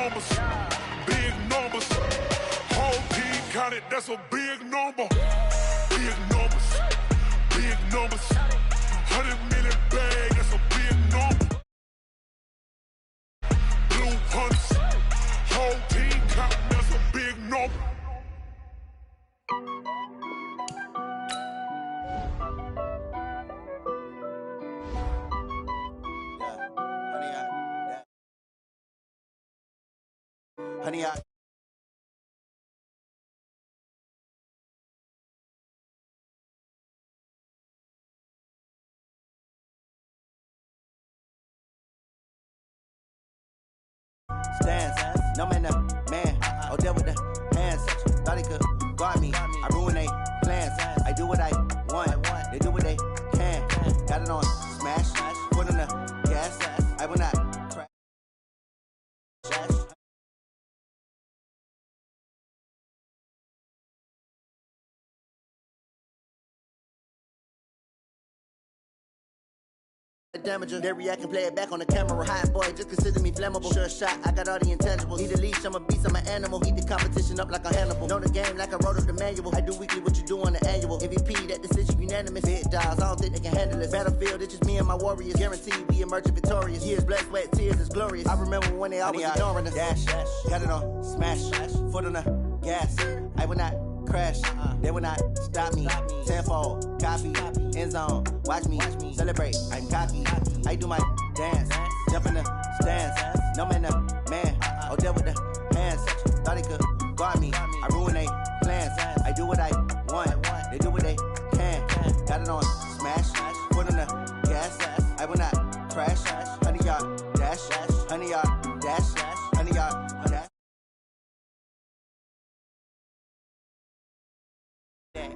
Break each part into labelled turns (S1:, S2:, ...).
S1: numbers. Big numbers. Whole team counted, that's a big number. Big numbers. Big numbers. 100 million bag, that's a big number. Blue hunters. Whole team counting, that's a big number.
S2: Honey, I stands, no man, man, oh, deal with the hands. Thought he could guard me. I ruin they plans. I do what I want. They do what they can. Got it on smash. Foot on the gas. I will not crash. Damager. They react and play it back on the camera. Hot boy, just consider me flammable. Sure shot, I got all the intangibles. Need a leash, I'm a beast, I'm an animal. Eat the competition up like a Hannibal. Know the game like I wrote up the manual. I do weekly what you do on the annual. MVP, that decision unanimous. Big dials, I don't think they can handle this. Battlefield, it's just me and my warriors. Guaranteed we emerge victorious. Years, blood, sweat, tears, it's glorious. I remember when they always ignoring us. Dash, got it on smash. Foot on the gas. I will not crash. They will not stop me. Tenfold, copy, end zone. Watch me celebrate. I'm cocky. I do my dance. Jump in the stands. No man, man. Oh, deal with the hands. Thought he could guard me. I ruin they plans. I do what I want. They do what they can. Got it on smash. Foot on the gas. I will not crash. 100-yard dash. 100-yard dash. 100-yard dash.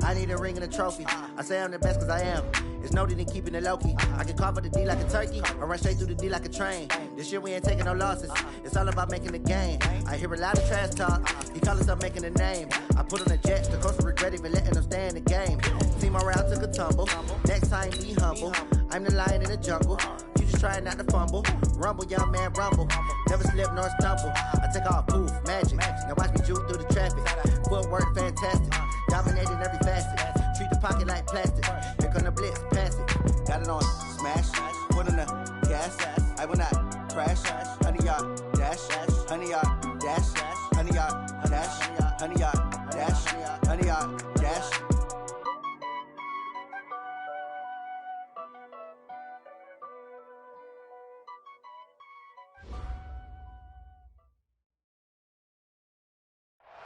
S2: I need a ring and a trophy. I say I'm the best cause I am. It's no need in keeping it low-key. I can carve up the D like a turkey or run straight through the D like a train. This year we ain't taking no losses. It's all about making the game. I hear a lot of trash talk. He call himself making a name. I put on the Jets, the coast of regret even letting them stay in the game. Team around took a tumble. Next time be humble. I'm the lion in the jungle. You just trying not to fumble. Rumble, young man, rumble. Never slip nor stumble. I take off, poof, magic. Now watch me juke through the traffic. Footwork fantastic. Dominating every facet. Treat the pocket like plastic. Here come the blitz, pass it. Got it on smash. Foot on the gas. I will not crash. 100-yard dash. 100-yard dash. 100-yard dash. 100-yard dash. 100-yard dash.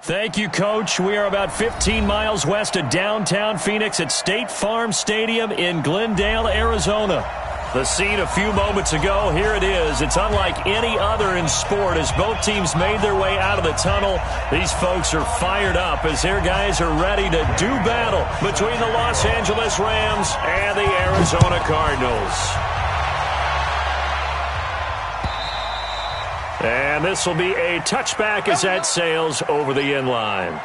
S3: Thank you, Coach. We are about 15 miles west of downtown Phoenix at State Farm Stadium in Glendale, Arizona. The scene a few moments ago, here it is. It's unlike any other in sport as both teams made their way out of the tunnel. These folks are fired up as their guys are ready to do battle between the Los Angeles Rams and the Arizona Cardinals. And this will be a touchback as that sails over the end line.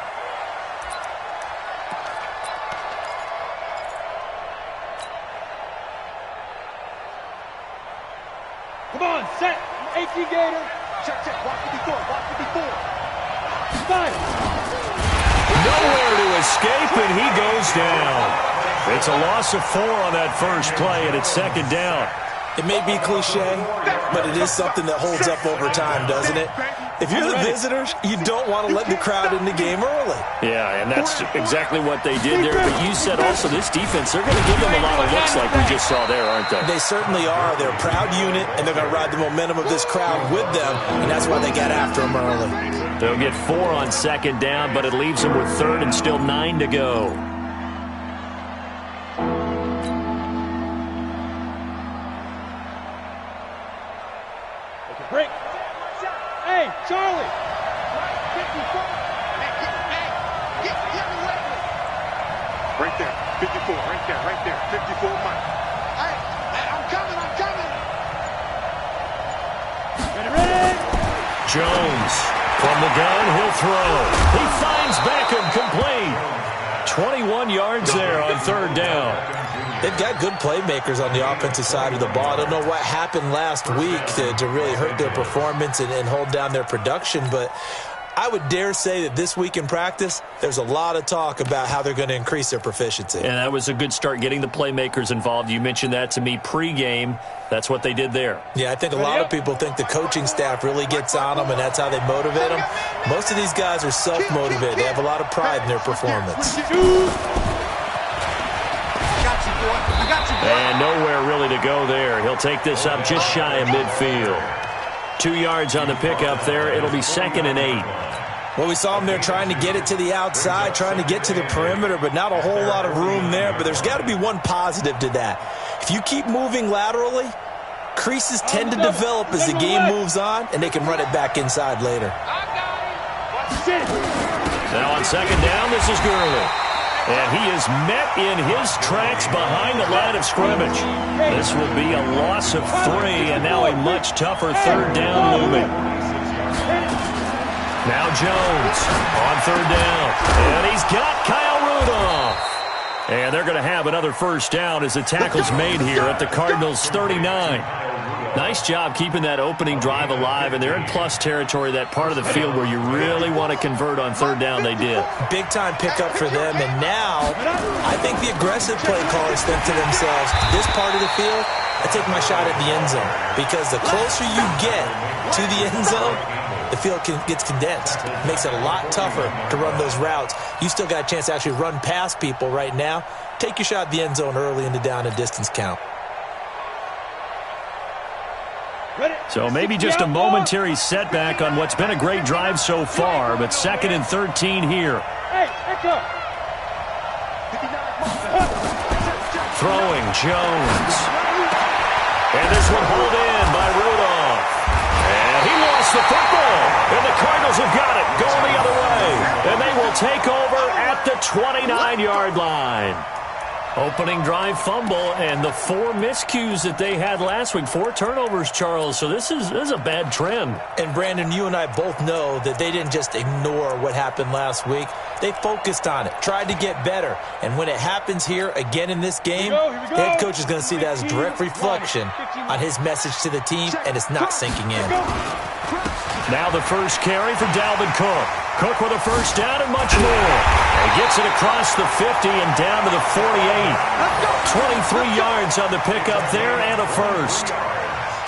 S4: Come on, set. AT Gator. Check, check. Walk to before. Walk to before. Fire.
S3: Nowhere to escape, and he goes down. It's a loss of 4 on that first play, and it's second down.
S5: It may be cliche, but it is something that holds up over time, doesn't it? If you're the visitors, you don't want to let the crowd in the game early.
S3: Yeah, and that's exactly what they did there. But you said also this defense, they're going to give them a lot of looks like we just saw there, aren't they?
S5: They certainly are. They're a proud unit, and they're going to ride the momentum of this crowd with them, and that's why they got after them early.
S3: They'll get 4 on second down, but it leaves them with third and still 9 to go.
S4: Break. Hey, Charlie.
S1: Right there, 54, right there, 54 Mike. Hey, I'm coming.
S4: Ready?
S3: Jones from the gun, he'll throw. He finds Beckham complete. 21 yards there on third down.
S5: They've got good playmakers on the offensive side of the ball. I don't know what happened last week to really hurt their performance and hold down their production, but I would dare say that this week in practice, there's a lot of talk about how they're going to increase their proficiency.
S3: And that was a good start, getting the playmakers involved. You mentioned that to me pregame. That's what they did there.
S5: Yeah, I think a lot of people think the coaching staff really gets on them, and that's how they motivate them. Most of these guys are self-motivated. They have a lot of pride in their performance.
S3: And nowhere really to go there. He'll take this up just shy of midfield. 2 yards on the pickup there. It'll be 2nd and 8.
S5: Well, we saw him there trying to get it to the outside, trying to get to the perimeter, but not a whole lot of room there. But there's got to be one positive to that. If you keep moving laterally, creases tend to develop as the game moves on, and they can run it back inside later.
S3: Now on 2nd down, this is Gurley. And he is met in his tracks behind the line of scrimmage. This will be a loss of 3, and now a much tougher 3rd down looming. Now Jones on 3rd down. And he's got Kyle Rudolph. And they're going to have another 1st down as the tackle's made here at the Cardinals' 39. Nice job keeping that opening drive alive, and they're in plus territory, that part of the field where you really want to convert on 3rd down. They did.
S5: Big-time pickup for them, and now I think the aggressive play callers think to themselves, this part of the field, I take my shot at the end zone, because the closer you get to the end zone, the field gets condensed. It makes it a lot tougher to run those routes. You still got a chance to actually run past people right now. Take your shot at the end zone early in the down and distance count.
S3: So maybe just a momentary setback on what's been a great drive so far, but 2nd and 13 here. Throwing Jones. And this one pulled in by Rudolph. And he lost the football. And the Cardinals have got it going the other way. And they will take over at the 29-yard line. Opening drive fumble, and the 4 miscues that they had last week, 4 turnovers, Charles. So this is a bad trend.
S5: And, Brandon, you and I both know that they didn't just ignore what happened last week. They focused on it, tried to get better. And when it happens here again in this game, the head coach is going to see that as a direct reflection on his message to the team, and it's not sinking in.
S3: Now the 1st carry for Dalvin Cook. Cook with a 1st down and much more. And gets it across the 50 and down to the 48. 23 yards on the pickup there and a 1st.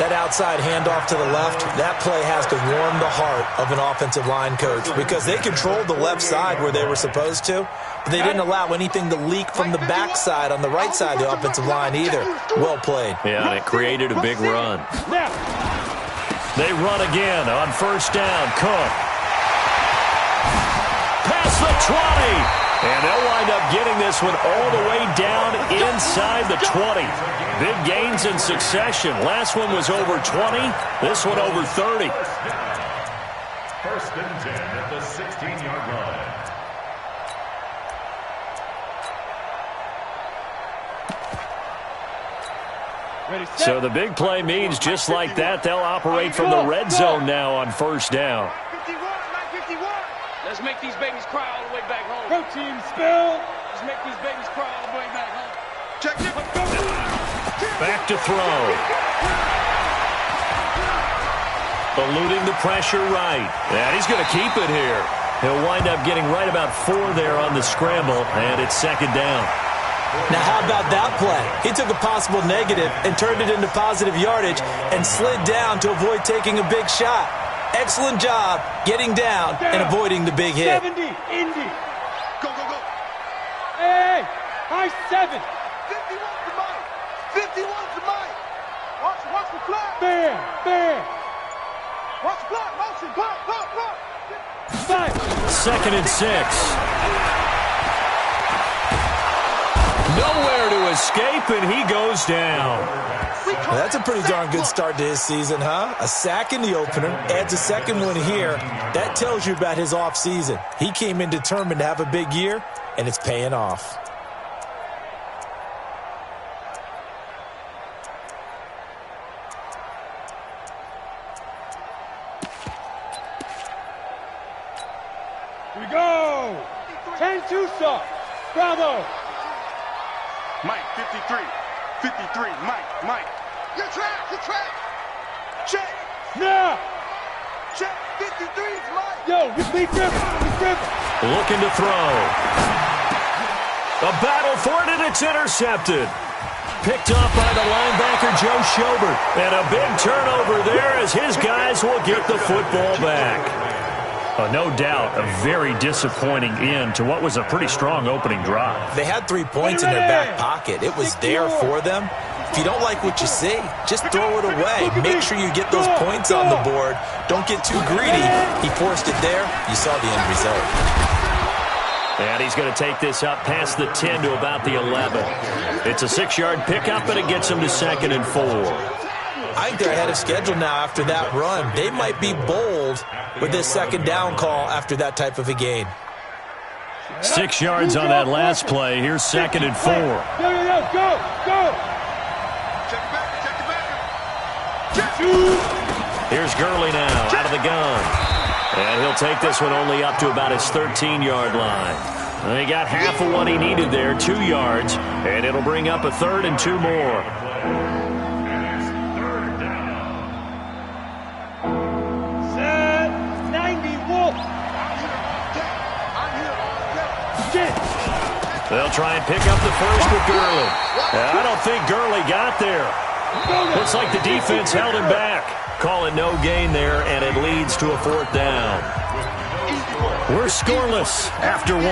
S5: That outside handoff to the left, that play has to warm the heart of an offensive line coach, because they controlled the left side where they were supposed to, but they didn't allow anything to leak from the backside on the right side of the offensive line either. Well played.
S3: Yeah, and it created a big run. They run again on 1st down. Cook. Past the 20. And they'll wind up getting this one all the way down inside the 20. Big gains in succession. Last one was over 20. This one over 30.
S1: 1st and 10 at the 16-yard line.
S3: So the big play means just like that, they'll operate from the red zone now on 1st down.
S4: Let's make these babies cry all the way back home. Protein spill. Let's make these babies cry all the way back home. Check it.
S3: Back to throw. Eluding the pressure right. And he's going to keep it here. He'll wind up getting right about 4 there on the scramble, and it's 2nd down.
S5: Now, how about that play? He took a possible negative and turned it into positive yardage and slid down to avoid taking a big shot. Excellent job getting down and avoiding the big hit.
S4: 70, Indy. Go, go, go. Hey, high 7. 51 to Mike. 51 to Mike. Watch the flag. Bam. Watch the flag. Motion. Block.
S3: 2nd and 6. Nowhere to escape, and he goes down.
S5: Well, that's a pretty darn good start to his season, huh? A sack in the opener, adds a 2nd one here. That tells you about his offseason. He came in determined to have a big year, and it's paying off.
S4: Here we go. 10 Tusa. Bravo. Mike, 53. 53. Mike. Your track. Check.
S6: Now.
S4: Check. 53 is Mike.
S6: Yo, we Griffin.
S3: Looking to throw. A battle for it, and it's intercepted. Picked off by the linebacker, Joe Schobert. And a big turnover there as his guys will get the football back. No doubt, a very disappointing end to what was a pretty strong opening drive.
S5: They had 3 points in their back pocket. It was there for them. If you don't like what you see, just throw it away. Make sure you get those points on the board. Don't get too greedy. He forced it there. You saw the end result.
S3: And he's going to take this up past the 10 to about the 11. It's a 6-yard pickup, and it gets him to 2nd and 4.
S5: I think they're ahead of schedule now after that run. They might be bold with this 2nd down call after that type of a gain.
S3: 6 yards on that last play. Here's 2nd and 4.
S6: Go.
S3: Here's Gurley now out of the gun. And he'll take this one only up to about his 13-yard line. And he got half of what he needed there, 2 yards. And it'll bring up a 3rd and 2 more.
S6: Set 90 Wolf.
S3: They'll try and pick up the first with Gurley. I don't think Gurley got there. Looks like the defense held him back. Call it no gain there, and it leads to a 4th down. We're scoreless after 1.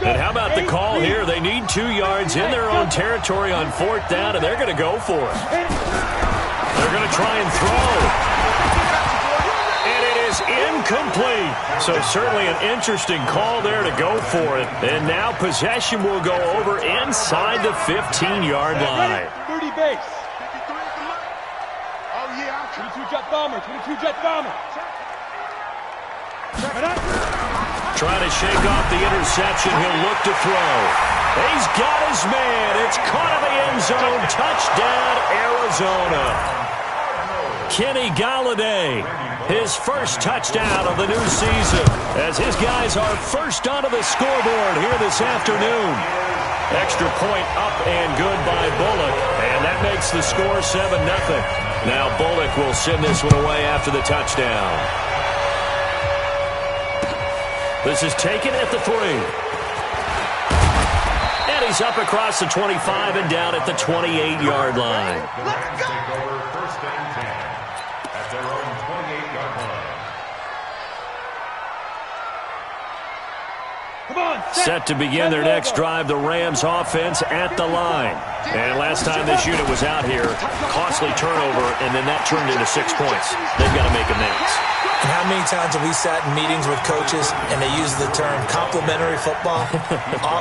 S3: And how about the call here? They need 2 yards in their own territory on 4th down, and they're going to go for it. They're going to try and throw. And it is incomplete. So certainly an interesting call there to go for it. And now possession will go over inside the 15-yard line.
S6: 30 base. 22 jet bomber.
S3: Trying to shake off the interception. He'll look to throw. He's got his man. It's caught in the end zone. Touchdown, Arizona. Kenny Golladay, his first touchdown of the new season, as his guys are first onto the scoreboard here this afternoon. Extra point up and good by Bullock, and that makes the score 7-0. Now Bullock will send this one away after the touchdown. This is taken at the 3. And he's up across the 25 and down at the 28-yard line.
S1: Let's go! First and 10 at their own 28-yard line.
S3: Set to begin their next drive, the Rams offense at the line. And last time this unit was out here, costly turnover, and then that turned into 6 points. They've got to make amends.
S5: And how many times have we sat in meetings with coaches and they use the term complementary football?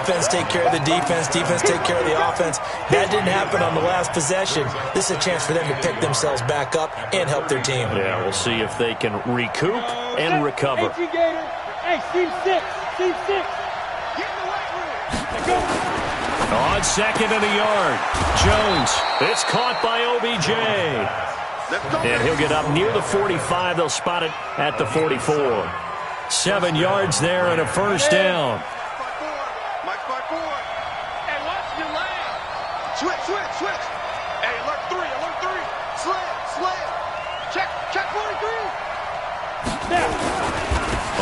S5: Offense take care of the defense, defense take care of the offense. That didn't happen on the last possession. This is a chance for them to pick themselves back up and help their team.
S3: Yeah, we'll see if they can recoup and recover.
S6: Hey, team 6.
S3: On 2nd and a yard, Jones. It's caught by OBJ. And he'll get up near the 45. They'll spot it at the 44. 7 yards there and a first down.
S4: Mike 5-4. Hey, watch your lane. Switch. Hey, alert 3. Slam. Check 43.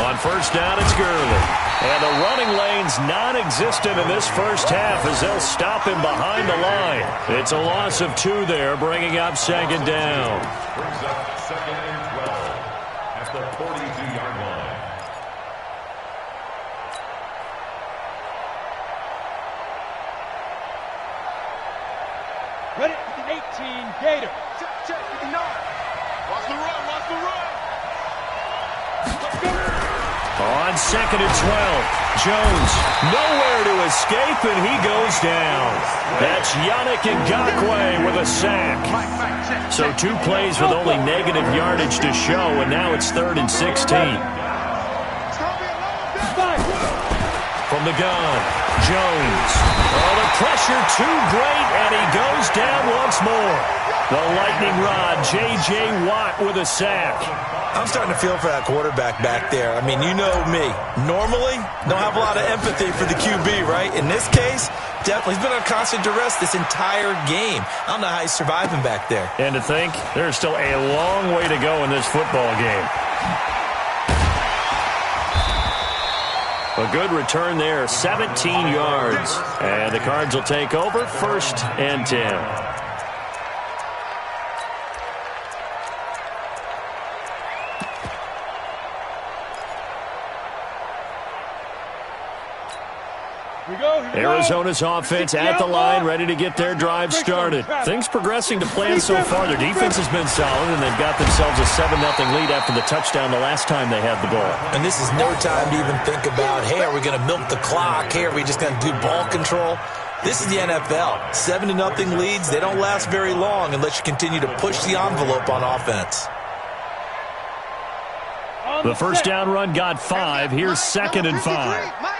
S3: On first down, it's Gurley. And the running lane's non-existent in this first half as they'll stop him behind the line. It's a loss of 2 there, bringing up 2nd down.
S1: Brings up 2nd and 12 at the 42-yard line.
S6: Ready for the 18, Gator.
S4: Check 59. Watch the run. Let's go.
S3: On 2nd and 12, Jones nowhere to escape, and he goes down. That's Yannick Ngakoue with a sack. So 2 plays with only negative yardage to show, and now it's 3rd and 16. From the gun, Jones. Oh, the pressure too great, and he goes down once more. The lightning rod, J.J. Watt with a sack.
S5: I'm starting to feel for that quarterback back there. I mean, you know me. Normally, don't have a lot of empathy for the QB, right? In this case, definitely. He's been on constant duress this entire game. I don't know how he's surviving back there.
S3: And to think, there's still a long way to go in this football game. A good return there, 17 yards. And the Cards will take over, 1st and 10. Arizona's offense at the line, ready to get their drive started. Things progressing to plan so far. Their defense has been solid, and they've got themselves a 7-0 lead after the touchdown the last time they had the ball.
S5: And this is no time to even think about, hey, are we going to milk the clock? Hey, are we just going to do ball control? This is the NFL. 7-0 leads, they don't last very long unless you continue to push the envelope on offense.
S3: The first down run got 5. Here's 2nd and 5.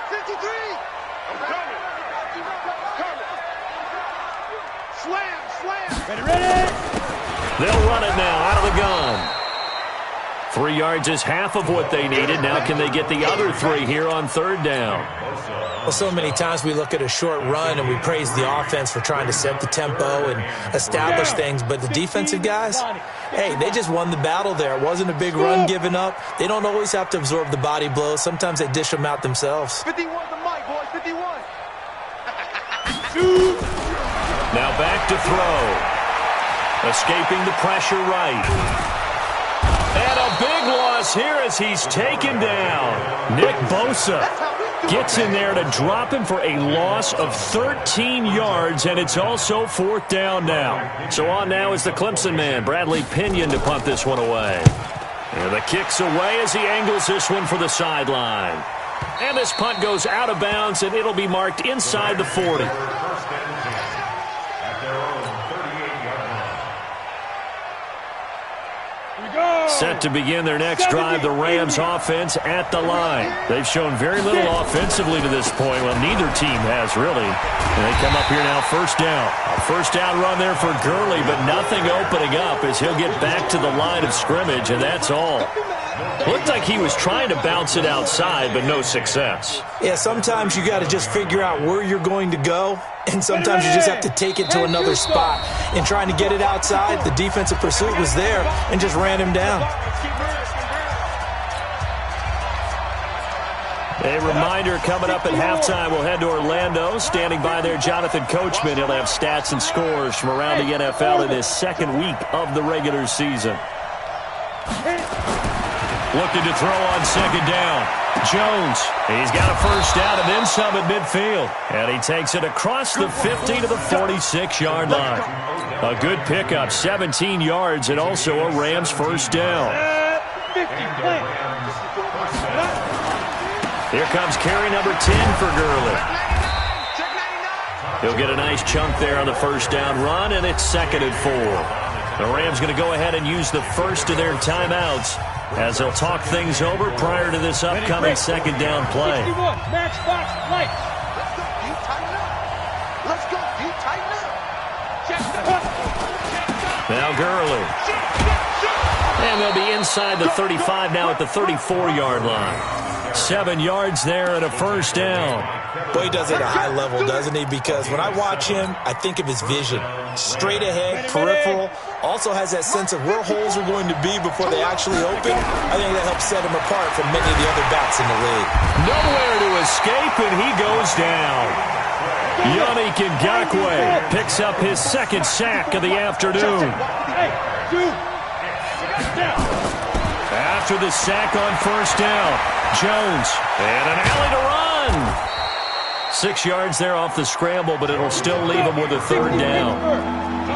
S3: They'll run it now out of the gun. 3 yards is half of what they needed. Now can they get the other 3 here on 3rd down?
S5: Well, so many times we look at a short run and we praise the offense for trying to set the tempo and establish things. But the defensive guys, hey, they just won the battle there. It wasn't a big run given up. They don't always have to absorb the body blows. Sometimes they dish them out themselves.
S4: 51 the mic, boys, 51.
S3: Now back to throw. Escaping the pressure right. And a big loss here as he's taken down. Nick Bosa gets in there to drop him for a loss of 13 yards, and it's also 4th down now. So on now is the Clemson man, Bradley Pinion, to punt this one away. And the kick's away as he angles this one for the sideline. And this punt goes out of bounds, and it'll be marked inside the 40. Set to begin their next drive, the Rams offense at the line. They've shown very little offensively to this point. Well, neither team has, really. And they come up here now, 1st down. A 1st down run there for Gurley, but nothing opening up as he'll get back to the line of scrimmage, and that's all. Looked like he was trying to bounce it outside, but no success.
S5: Yeah, sometimes you got to just figure out where you're going to go, and sometimes you just have to take it to another spot. In trying to get it outside, the defensive pursuit was there and just ran him down.
S3: A reminder, coming up at halftime, we'll head to Orlando. Standing by there, Jonathan Coachman. He'll have stats and scores from around the NFL in his 2nd week of the regular season. Looking to throw on 2nd down. Jones, he's got a 1st down and then some at midfield. And he takes it across the 50 to the 46-yard line. A good pickup, 17 yards, and also a Rams 1st down. Here comes carry number 10 for Gurley. He'll get a nice chunk there on the 1st down run, and it's 2nd and 4. The Rams going to go ahead and use the first of their timeouts as they'll talk things over prior to this upcoming 2nd down play.
S6: Matchbox light.
S4: Let's go, you tighten up.
S3: Now Gurley. And they'll be inside the 35 now at the 34-yard line. 7 yards there and a 1st down.
S5: Boy, he does it at a high level, doesn't he? Because when I watch him, I think of his vision. Straight ahead, peripheral. Also has that sense of where holes are going to be before they actually open. I think that helps set him apart from many of the other backs in the league.
S3: Nowhere to escape, and he goes down. Yannick Ngakoue picks up his 2nd sack of the afternoon. After the sack on 1st down, Jones, and an alley to run. 6 yards there off the scramble, but it'll still leave them with a 3rd down.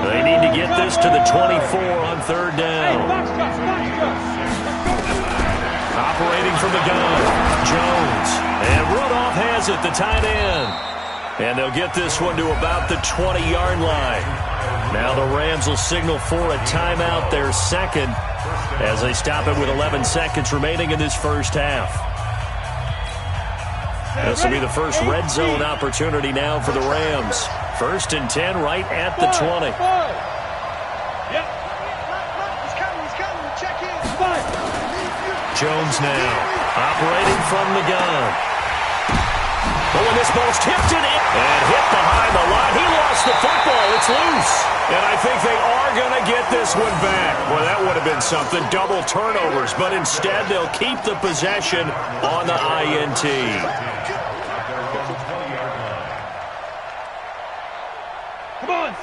S3: They need to get this to the 24 on 3rd down. Operating from the gun, Jones, and Rudolph has it, the tight end. And they'll get this one to about the 20-yard line. Now the Rams will signal for a timeout, their 2nd, as they stop it with 11 seconds remaining in this 1st half. This will be the first red zone opportunity now for the Rams. 1st and 10 right at the 20. Jones now operating from the gun. Oh, and this ball's tipped it in and hit behind the line. He lost the football. It's loose. And I think they are going to get this one back. Well, that would have been something. Double turnovers. But instead, they'll keep the possession on the INT.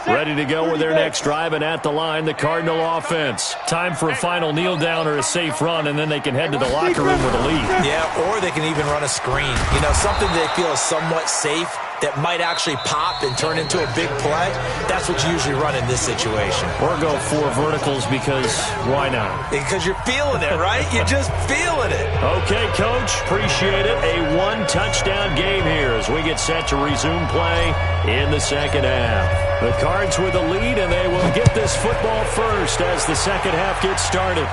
S3: Ready to go with their next drive, and at the line, the Cardinal offense. Time for a final kneel down or a safe run, and then they can head to the locker room with a lead.
S5: Yeah, or they can even run a screen. You know, something they feel is somewhat safe that might actually pop and turn into a big play. That's what you usually run in this situation.
S3: Or go 4 verticals because why not?
S5: Because you're feeling it, right? You're just feeling it.
S3: Okay, Coach. Appreciate it. A 1-touchdown game here as we get set to resume play in the second half. The Cards with the lead, and they will get this football first as the second half gets started.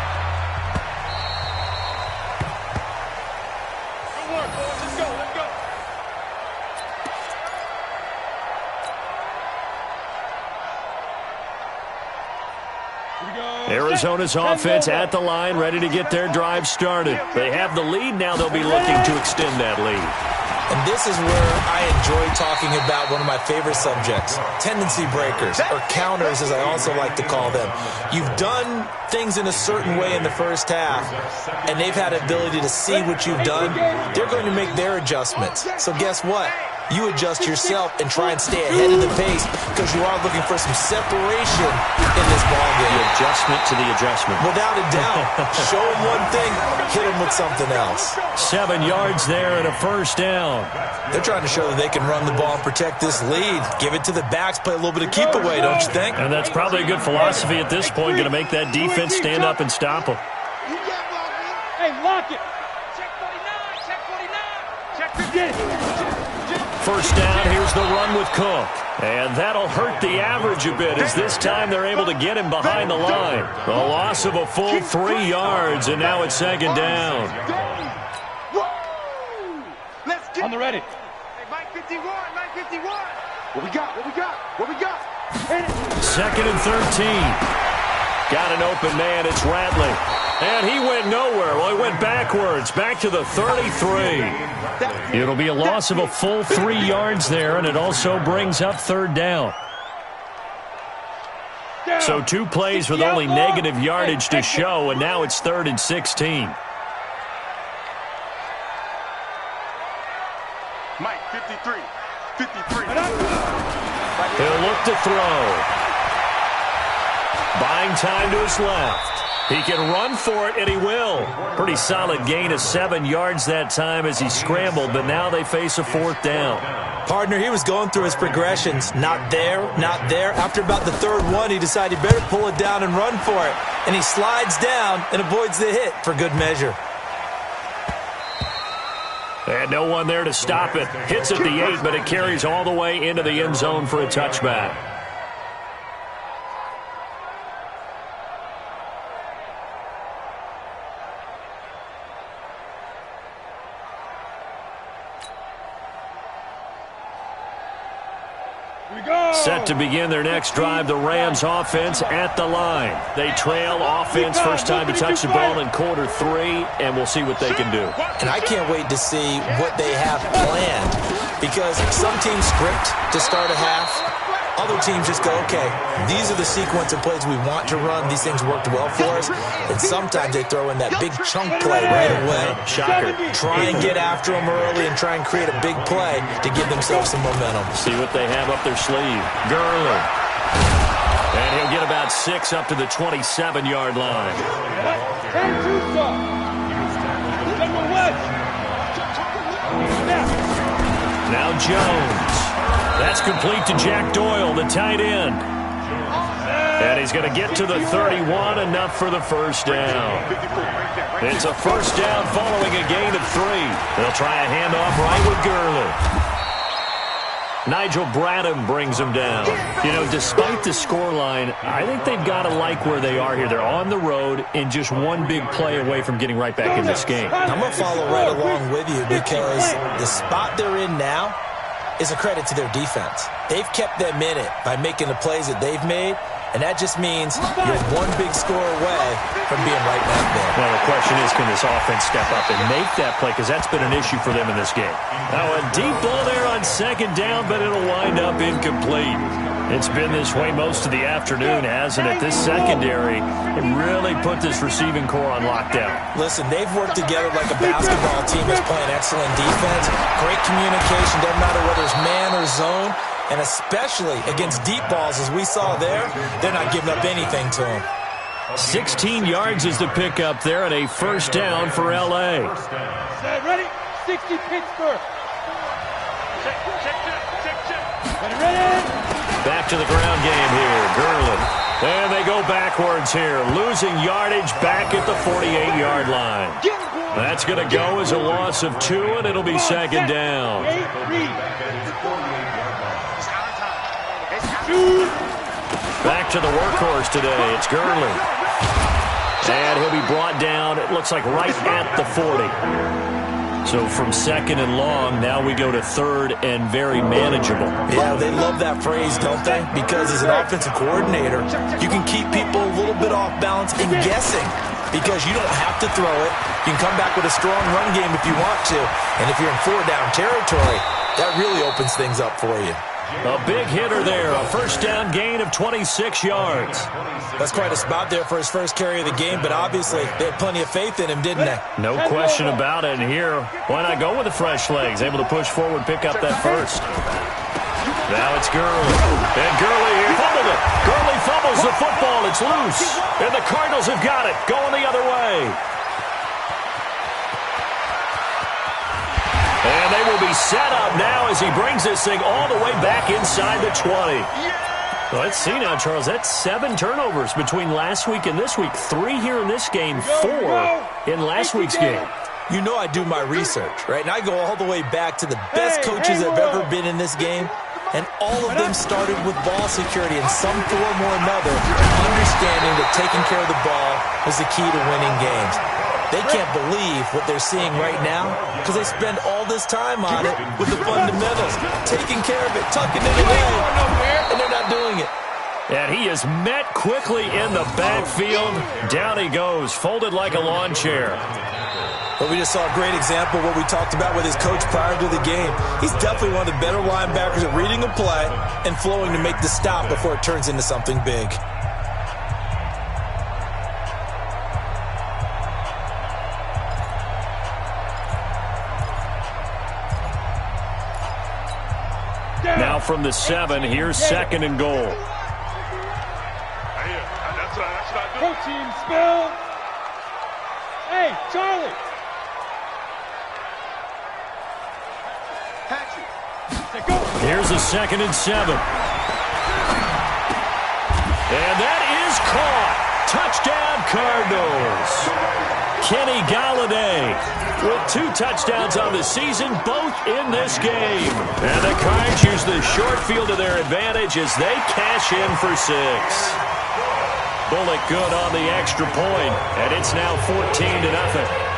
S3: Arizona's offense at the line, ready to get their drive started. They have the lead. Now they'll be looking to extend that lead.
S5: And this is where I enjoy talking about one of my favorite subjects, tendency breakers, or counters as I also like to call them. You've done things in a certain way in the first half, and they've had ability to see what you've done. They're going to make their adjustments. So guess what? You adjust yourself and try and stay ahead of the pace because you are looking for some separation in this ballgame.
S3: The adjustment to the adjustment.
S5: Without a doubt. Show them one thing, hit them with something else.
S3: 7 yards there and a first down.
S5: They're trying to show that they can run the ball and protect this lead. Give it to the backs, play a little bit of keep away, don't you think?
S3: And that's probably a good philosophy at this point, going to make that defense stand up and stop them.
S6: Hey, lock it. Check 49, check 49. Check 50.
S3: First down, here's the run with Cook. And that'll hurt the average a bit as this time they're able to get him behind the line. A loss of a full 3 yards, and now it's second down.
S6: On the ready.
S4: Hey, Mike 51, Mike 51. What we got? What we got? What we got?
S3: 2nd and 13. Got an open man, it's Ratley. And he went nowhere. Well, he went backwards, back to the 33. It'll be a loss of a full 3 yards there, and it also brings up third down. So 2 plays with only negative yardage to show, and now it's 3rd and 16.
S4: Mike 53, 53.
S3: He'll look to throw. Buying time to his left. He can run for it, and he will. Pretty solid gain of 7 yards that time as he scrambled, but now they face a 4th down.
S5: Partner, he was going through his progressions. Not there, not there. After about the 3rd one, he decided he better pull it down and run for it. And he slides down and avoids the hit for good measure.
S3: And no one there to stop it. Hits at the 8, but it carries all the way into the end zone for a touchback. Set to begin their next drive, the Rams offense at the line. They trail offense, first time to touch the ball in quarter 3, and we'll see what they can do.
S5: And I can't wait to see what they have planned because some teams script to start a half. Other teams just go, okay, these are the sequence of plays we want to run. These things worked well for us. And sometimes they throw in that big chunk play right away.
S3: Shocker.
S5: Try and get after them early and try and create a big play to give themselves some momentum.
S3: See what they have up their sleeve. Gurley. And he'll get about 6 up to the 27-yard line. Now Jones. That's complete to Jack Doyle, the tight end. And he's going to get to the 31, enough for the first down. It's a first down following a gain of 3. They'll try a handoff right with Gurley. Nigel Bradham brings them down. You know, despite the scoreline, I think they've got to like where they are here. They're on the road and just one big play away from getting right back in this game.
S5: I'm going to follow right along with you because the spot they're in now is a credit to their defense. They've kept them in it by making the plays that they've made, and that just means you're one big score away from being right back there.
S3: Well, the question is, can this offense step up and make that play? Because that's been an issue for them in this game. Now, a deep ball there on second down, but it'll wind up incomplete. It's been this way most of the afternoon, hasn't it? This secondary, it really put this receiving core on lockdown.
S5: Listen, they've worked together like a basketball team that's playing excellent defense. Great communication, doesn't matter whether it's man or zone. And especially against deep balls, as we saw there, they're not giving up anything to them.
S3: 16 yards is the pickup there and a first down for L.A.
S4: Ready? 60 Pittsburgh. Ready?
S3: Back to the ground game here. Gurley. And they go backwards here. Losing yardage back at the 48-yard line. That's going to go as a loss of 2, and it'll be second down. Back to the workhorse today. It's Gurley. And he'll be brought down, it looks like right at the 40. So from second and long, now we go to third and very manageable.
S5: Yeah, they love that phrase, don't they? Because as an offensive coordinator, you can keep people a little bit off balance and guessing because you don't have to throw it. You can come back with a strong run game if you want to. And if you're in 4-down territory, that really opens things up for you.
S3: A big hitter there, a first down gain of 26 yards.
S5: That's quite a spot there for his first carry of the game, but obviously they had plenty of faith in him, didn't they?
S3: No question about it. And here, why not go with the fresh legs? Able to push forward, pick up that first. Now it's Gurley. And Gurley fumbled it. Gurley fumbles the football. It's loose. And the Cardinals have got it. Going the other way. And they will be set up now as he brings this thing all the way back inside the 20. Well, let's see now, Charles. That's 7 turnovers between last week and this week. 3 here in this game, 4 in last week's game.
S5: You know I do my research, right? And I go all the way back to the best coaches that have ever been in this game. And all of them started with ball security in some form or another, understanding that taking care of the ball is the key to winning games. They can't believe what they're seeing right now because they spend all this time on it with the fundamentals, taking care of it, tucking it away, and they're not doing it.
S3: And he is met quickly in the backfield. Down he goes, folded like a lawn chair.
S5: But we just saw a great example of what we talked about with his coach prior to the game. He's definitely one of the better linebackers at reading a play and flowing to make the stop before it turns into something big.
S3: Now from the 7, here's second and goal.
S4: Protein spill. Hey, Charlie.
S3: Here's a 2nd and 7. And that is caught. Touchdown, Cardinals. Kenny Golladay with 2 touchdowns on the season, both in this game. And the Cards use the short field to their advantage as they cash in for 6. Bullock good on the extra point, and it's now 14-0.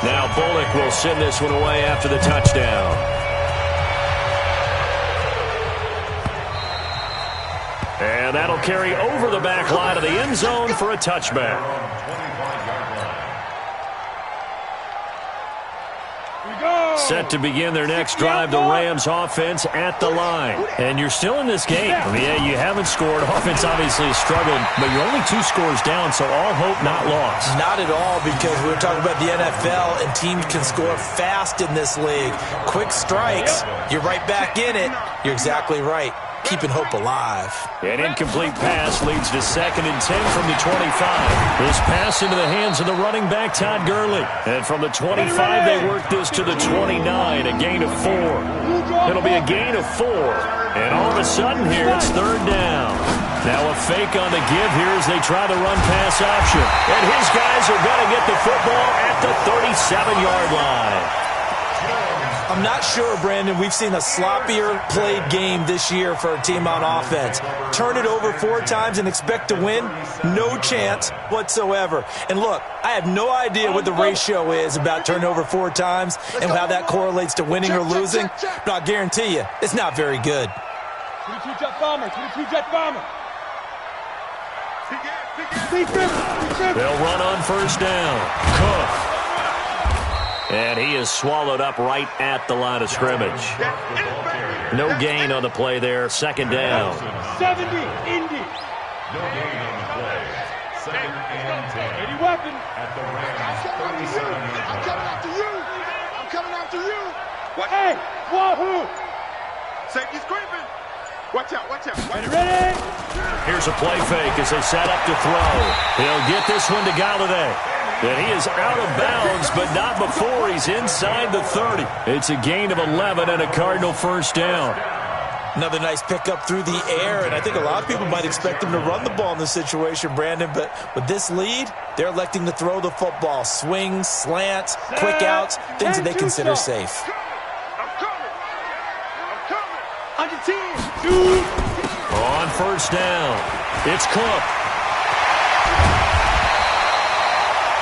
S3: Now Bullock will send this one away after the touchdown. And that'll carry over the back line of the end zone for a touchback. Set to begin their next drive, the Rams offense at the line. And you're still in this game. Yeah, you haven't scored. Offense obviously has struggled, but you're only 2 scores down, so all hope not lost.
S5: Not at all, because we're talking about the NFL, and teams can score fast in this league. Quick strikes, you're right back in it. You're exactly right. Keeping hope alive.
S3: An incomplete pass leads to 2nd and 10 from the 25. This pass into the hands of the running back, Todd Gurley. And from the 25, they work this to the 29, a gain of 4. It'll be a gain of 4. And all of a sudden here, it's 3rd down. Now a fake on the give here as they try the run-pass option. And his guys are going to get the football at the 37-yard line.
S5: I'm not sure, Brandon, we've seen a sloppier played game this year for a team on offense. Turn it over 4 times and expect to win? No chance whatsoever. And look, I have no idea what the ratio is about turning over 4 times and how that correlates to winning or losing, but I'll guarantee you, it's not very good.
S4: 22 Jet Bomber, 22 Jet Bomber.
S3: They'll run on first down. Cook. And he is swallowed up right at the line of scrimmage. No gain on the play there. Second down.
S4: 70, Indy. No gain on the play. Second and 10. Any weapon.
S6: I'm coming after you. I'm coming after you.
S4: Hey, wahoo.
S6: Safety's creeping. Watch out, watch out.
S4: Ready?
S3: Here's a play fake as they set up to throw. He'll get this one to Galladay. And he is out of bounds, but not before he's inside the 30. It's a gain of 11 and a Cardinal first down.
S5: Another nice pickup through the air, and I think a lot of people might expect him to run the ball in this situation, Brandon, but with this lead, they're electing to throw the football. Swings, slants, quick outs, things that they consider safe.
S6: I'm coming. On your team.
S3: On first down, it's Cook.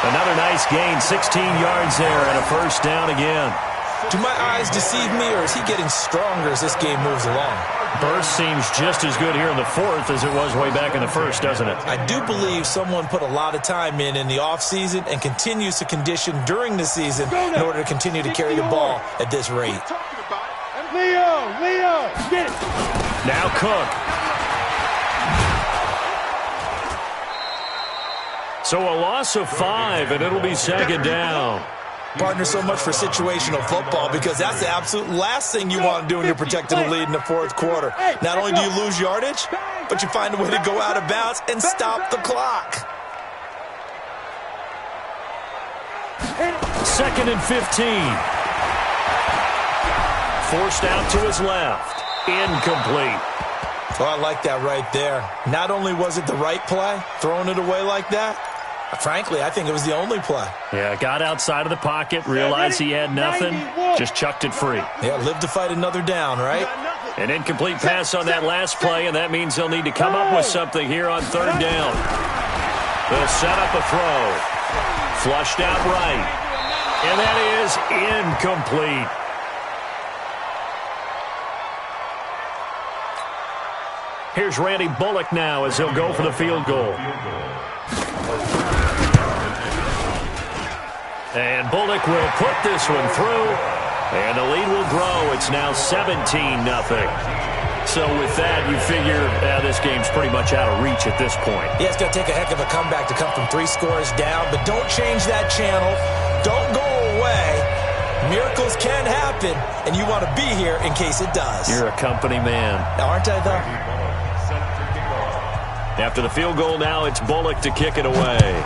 S3: Another nice gain, 16 yards there, and a first down again.
S5: Do my eyes deceive me, or is he getting stronger as this game moves along?
S3: Burst seems just as good here in the fourth as it was way back in the first, doesn't it?
S5: I do believe someone put a lot of time in the offseason and continues to condition during the season in order to continue to carry the ball at this rate.
S4: Leo, get it.
S3: Now Cook. So a loss of 5, and it'll be second down.
S5: Partner, so much for situational football, because that's the absolute last thing you want to do when you're protecting a lead in the fourth quarter. Not only do you lose yardage, but you find a way to go out of bounds and stop the clock.
S3: Second and 15. Forced out to his left. Incomplete.
S5: Well, I like that right there. Not only was it the right play, throwing it away like that, frankly, I think it was the only play.
S3: Yeah, got outside of the pocket, realized he had nothing, just chucked it free.
S5: Yeah, live to fight another down, right?
S3: An incomplete pass on that last play, and that means they'll need to come up with something here on third down. They'll set up a throw. Flushed out right. And that is incomplete. Here's Randy Bullock now as he'll go for the field goal. And Bullock will put this one through, and the lead will grow. It's now 17-0. So with that, you figure this game's pretty much out of reach at this point.
S5: Yeah, it's going to take a heck of a comeback to come from 3 scores down, but don't change that channel. Don't go away. Miracles can happen, and you want to be here in case it does.
S3: You're a company man.
S5: Aren't I, though?
S3: After the field goal now, it's Bullock to kick it away.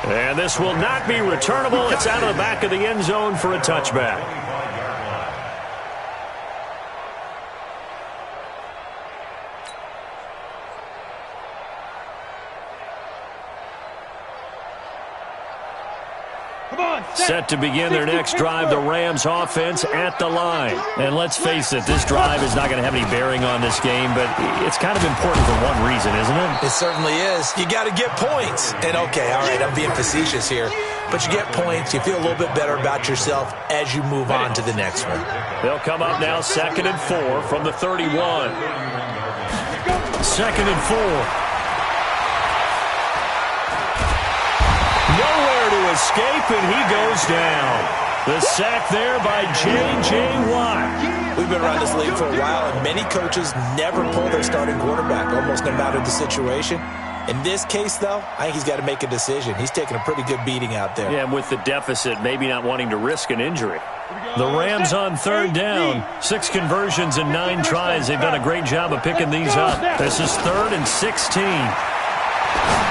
S3: And this will not be returnable. It's out of the back of the end zone for a touchback. Set to begin their next drive, the Rams offense at the line. And let's face it, this drive is not going to have any bearing on this game, but it's kind of important for one reason, isn't it?
S5: It certainly is. You got to get points. And okay, all right, I'm being facetious here, but you get points, you feel a little bit better about yourself as you move on to the next one.
S3: They'll come up now 2nd and 4 from the 31. 2nd and 4. Nowhere to escape, and he goes down. The sack there by J.J. Watt.
S5: We've been around this league for a while, and many coaches never pull their starting quarterback, almost no matter the situation. In this case, though, I think he's got to make a decision. He's taking a pretty good beating out there.
S3: Yeah, and with the deficit, maybe not wanting to risk an injury. The Rams on third down. 6 conversions and 9 tries. They've done a great job of picking these up. This is 3rd and 16.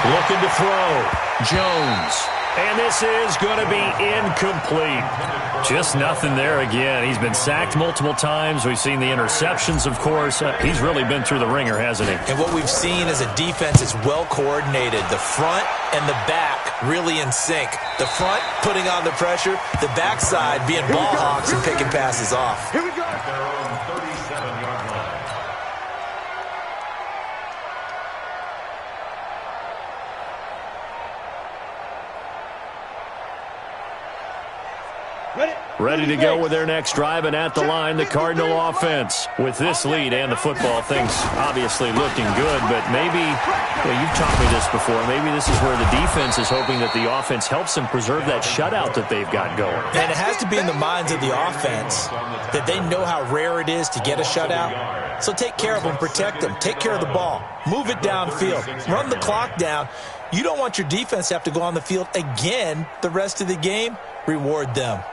S3: Looking to throw. Jones. And this is going to be incomplete. Just nothing there again. He's been sacked multiple times. We've seen the interceptions, of course. He's really been through the ringer, hasn't he?
S5: And what we've seen is a defense is well coordinated. The front and the back really in sync. The front putting on the pressure, the backside being ball hawks and picking passes off.
S4: Here we go.
S3: Ready to go with their next drive, and at the line, the Cardinal offense. With this lead and the football, things obviously looking good, but maybe, you've taught me this before, maybe this is where the defense is hoping that the offense helps them preserve that shutout that they've got going.
S5: And it has to be in the minds of the offense that they know how rare it is to get a shutout. So take care of them, protect them, take care of the ball, move it downfield, run the clock down. You don't want your defense to have to go on the field again the rest of the game. Reward them.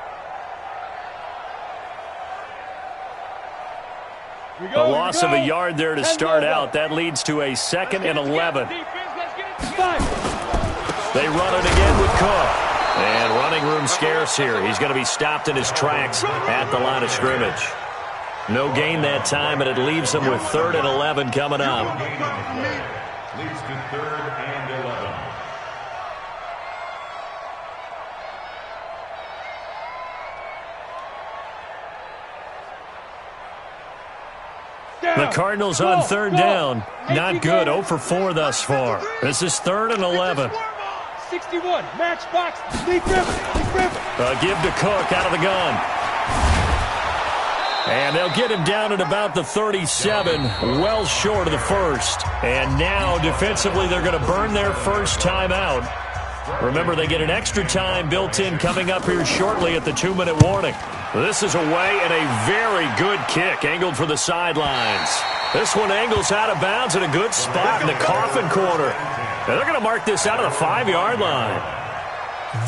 S3: A loss of a yard there to start out. That leads to a 2nd and 11. They run it again with Cook. And running room scarce here. He's going to be stopped in his tracks at the line of scrimmage. No gain that time, and it leaves him with 3rd and 11 coming up.
S1: Leads to 3rd and 11.
S3: The Cardinals on 3rd down. Not good. 0 for 4 thus far. This is 3rd and 11.
S4: 61, matchbox, Lee Griffin.
S3: A give to Cook out of the gun. And they'll get him down at about the 37, well short of the first. And now, defensively, they're going to burn their first timeout. Remember, they get an extra time built in coming up here shortly at the 2-minute warning. This is away and a very good kick angled for the sidelines. This one angles out of bounds at a good spot in the coffin corner. And they're going to mark this out of the 5-yard line.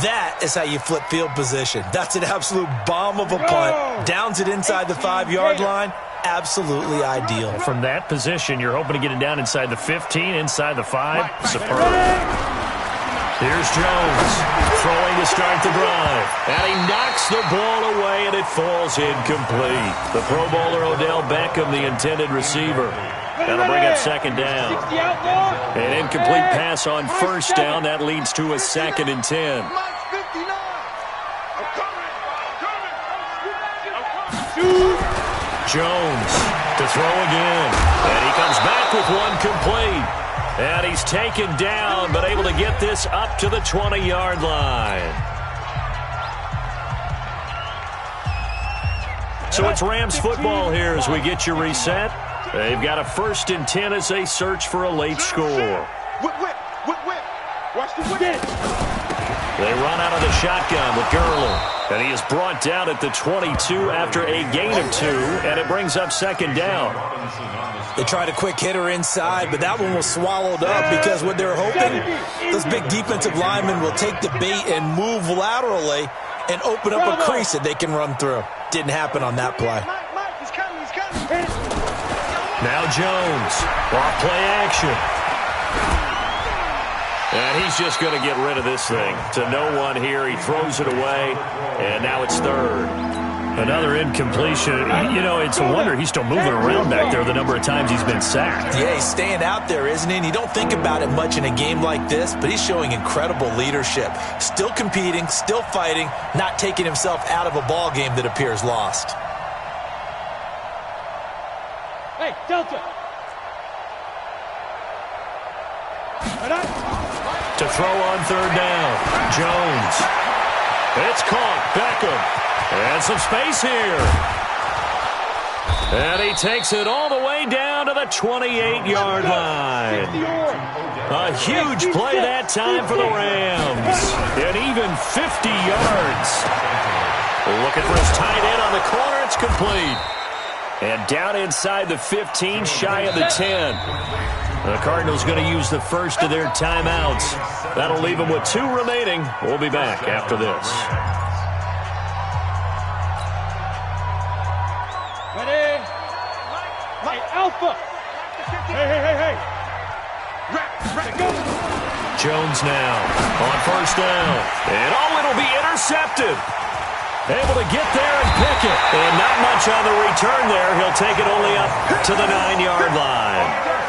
S5: That is how you flip field position. That's an absolute bomb of a punt. Downs it inside the 5-yard line. Absolutely ideal.
S3: From that position, you're hoping to get it down inside the 15, inside the 5. Superb. Here's Jones, throwing to start the drive. And he knocks the ball away, and it falls incomplete. The Pro Bowler Odell Beckham, the intended receiver. That'll bring up 2nd down. An incomplete pass on 1st down. That leads to a 2nd and 10. Jones to throw again. And he comes back with one complete. And he's taken down, but able to get this up to the 20-yard line. So it's Rams football here as we get you reset. They've got a 1st and 10 as they search for a late score.
S4: Whip. Watch the whip.
S3: They run out of the shotgun with Gurley. And he is brought down at the 22 after a gain of 2, and it brings up 2nd down.
S5: They tried a quick hitter inside, but that one was swallowed up because what they're hoping, those big defensive linemen will take the bait and move laterally and open up a crease that they can run through. Didn't happen on that play.
S4: He's coming.
S3: Now Jones, off play action. And he's just going to get rid of this thing. To no one here, he throws it away, and now it's 3rd. Another incompletion. It's a wonder he's still moving around back there the number of times he's been sacked.
S5: Yeah, he's staying out there, isn't he? And you don't think about it much in a game like this, but he's showing incredible leadership. Still competing, still fighting, not taking himself out of a ball game that appears lost.
S4: Hey, Delta.
S3: To throw on 3rd down. Jones. It's caught. Beckham. And some space here. And he takes it all the way down to the 28-yard line. A huge play that time for the Rams. And even 50 yards. Looking for his tight end on the corner. It's complete. And down inside the 15, shy of the 10. The Cardinals going to use the first of their timeouts. That'll leave them with 2 remaining. We'll be back after this.
S4: Ready? Hey, Alpha. Hey.
S3: Jones now on first down. And, it'll be intercepted. Able to get there and pick it. And not much on the return there. He'll take it only up to the 9-yard line.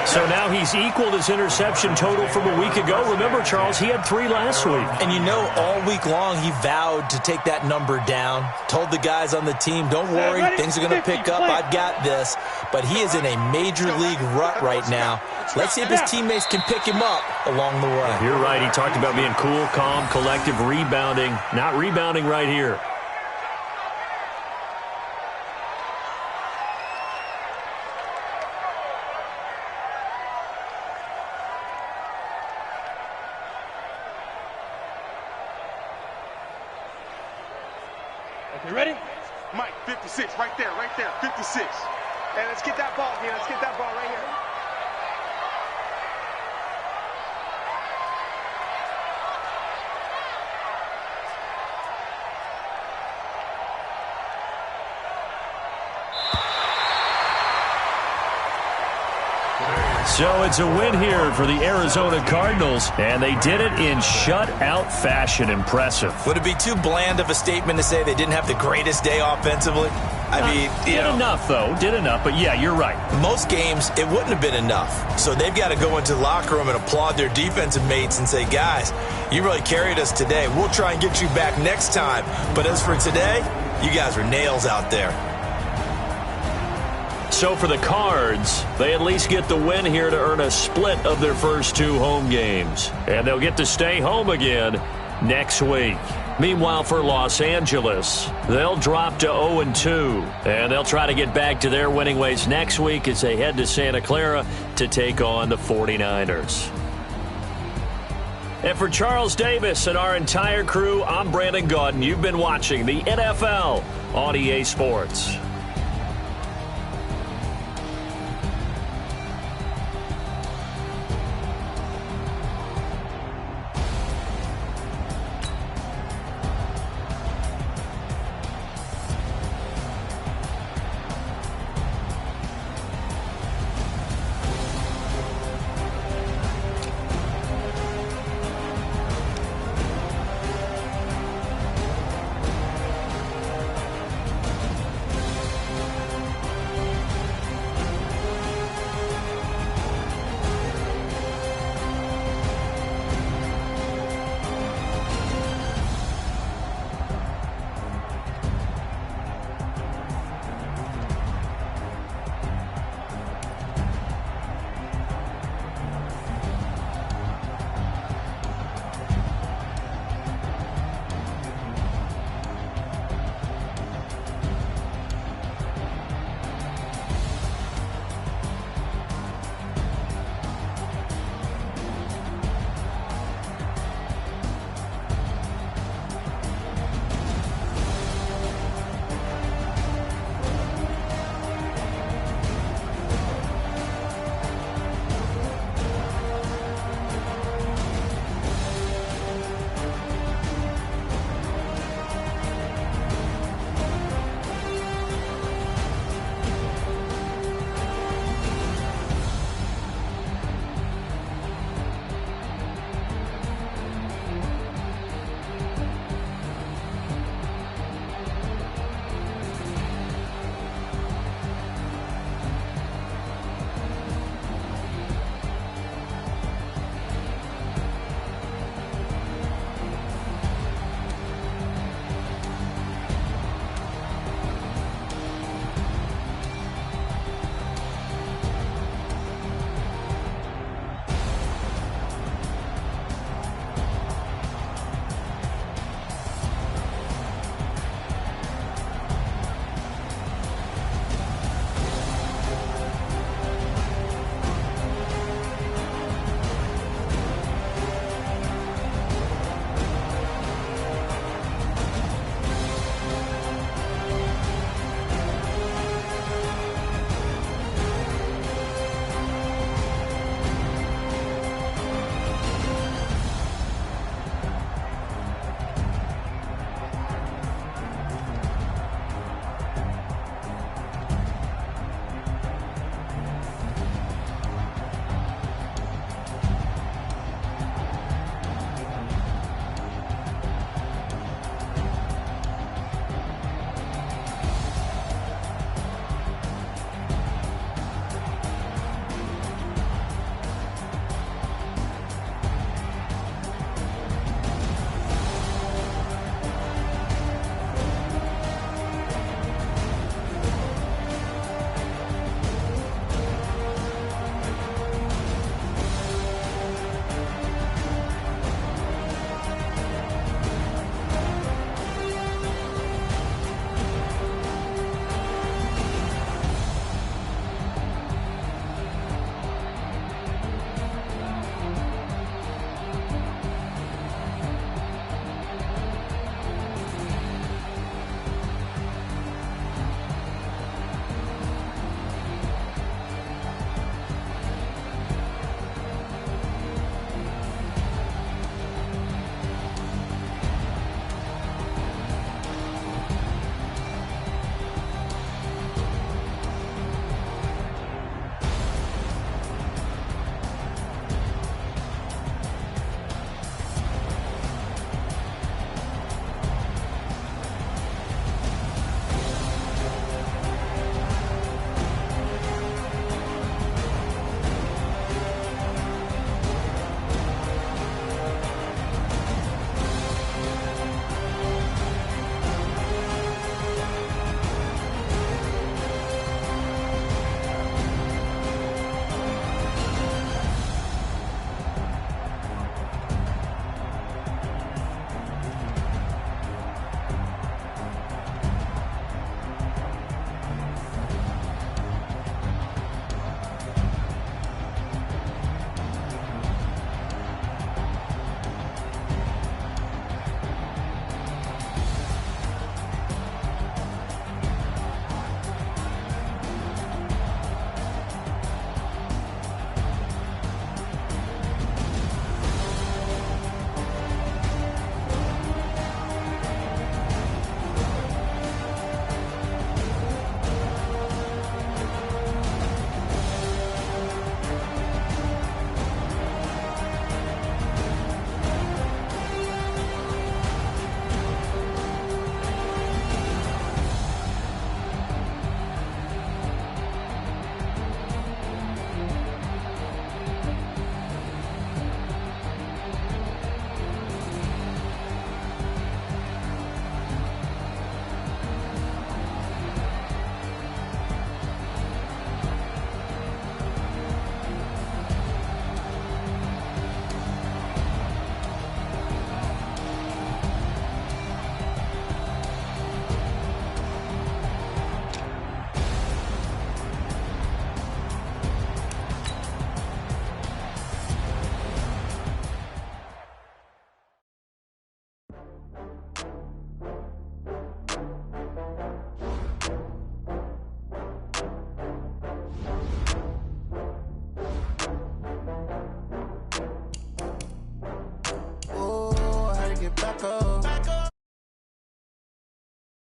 S3: So now he's equaled his interception total from a week ago. Remember, Charles, he had 3 last week.
S5: And all week long he vowed to take that number down. Told the guys on the team, don't worry, things are going to pick up. I've got this. But he is in a major league rut right now. Let's see if his teammates can pick him up along the way.
S3: You're right. He talked about being cool, calm, collective, rebounding. Not rebounding right here.
S4: You ready?
S6: Mike, 56, right there, 56. Hey, let's get that ball here. Let's get that ball right here.
S3: So it's a win here for the Arizona Cardinals, and they did it in shutout fashion. Impressive.
S5: Would it be too bland of a statement to say they didn't have the greatest day offensively?
S3: Did enough, though. Did enough, but yeah, you're right.
S5: Most games, it wouldn't have been enough. So they've got to go into the locker room and applaud their defensive mates and say, guys, you really carried us today. We'll try and get you back next time. But as for today, you guys were nails out there.
S3: So for the Cards, they at least get the win here to earn a split of their first 2 home games. And they'll get to stay home again next week. Meanwhile, for Los Angeles, they'll drop to 0-2. And they'll try to get back to their winning ways next week as they head to Santa Clara to take on the 49ers. And for Charles Davis and our entire crew, I'm Brandon Gaudin. You've been watching the NFL on EA Sports.